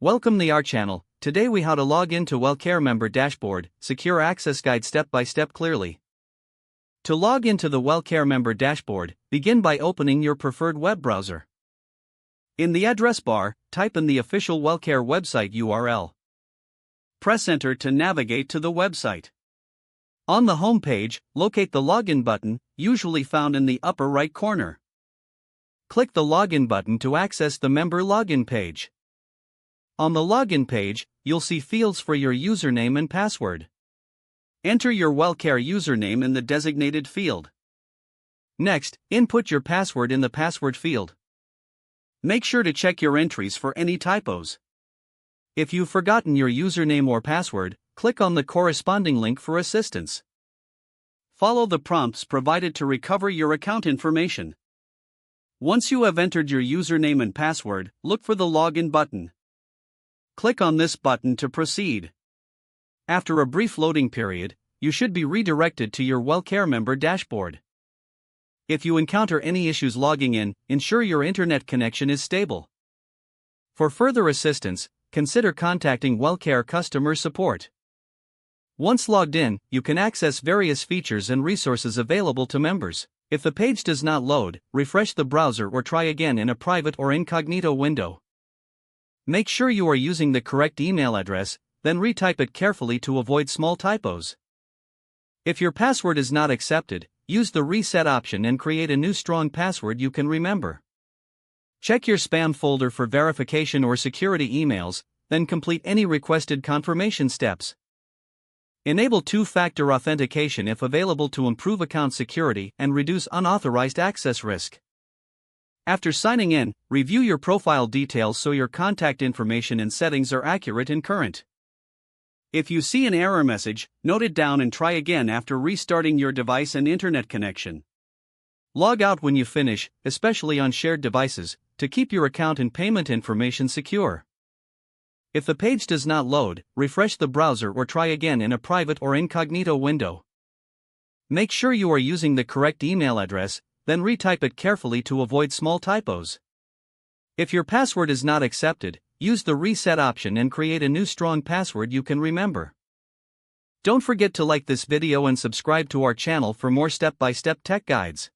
Welcome to our channel. Today we how to log into Wellcare member dashboard, secure access guide step by step clearly. To log into the Wellcare member dashboard, begin by opening your preferred web browser. In the address bar, type in the official Wellcare website URL. Press enter to navigate to the website. On the home page, locate the login button, usually found in the upper right corner. Click the login button to access the member login page. On the login page, you'll see fields for your username and password. Enter your Wellcare username in the designated field. Next, input your password in the password field. Make sure to check your entries for any typos. If you've forgotten your username or password, click on the corresponding link for assistance. Follow the prompts provided to recover your account information. Once you have entered your username and password, look for the login button. Click on this button to proceed. After a brief loading period, you should be redirected to your Wellcare member dashboard. If you encounter any issues logging in, ensure your internet connection is stable. For further assistance, consider contacting Wellcare customer support. Once logged in, you can access various features and resources available to members. If the page does not load, refresh the browser or try again in a private or incognito window. Make sure you are using the correct email address, then retype it carefully to avoid small typos. If your password is not accepted, use the reset option and create a new strong password you can remember. Check your spam folder for verification or security emails, then complete any requested confirmation steps. Enable two-factor authentication if available to improve account security and reduce unauthorized access risk. After signing in, review your profile details so your contact information and settings are accurate and current. If you see an error message, note it down and try again after restarting your device and internet connection. Log out when you finish, especially on shared devices, to keep your account and payment information secure. If the page does not load, refresh the browser or try again in a private or incognito window. Make sure you are using the correct email address, then retype it carefully to avoid small typos. If your password is not accepted, use the reset option and create a new strong password you can remember. Don't forget to like this video and subscribe to our channel for more step-by-step tech guides.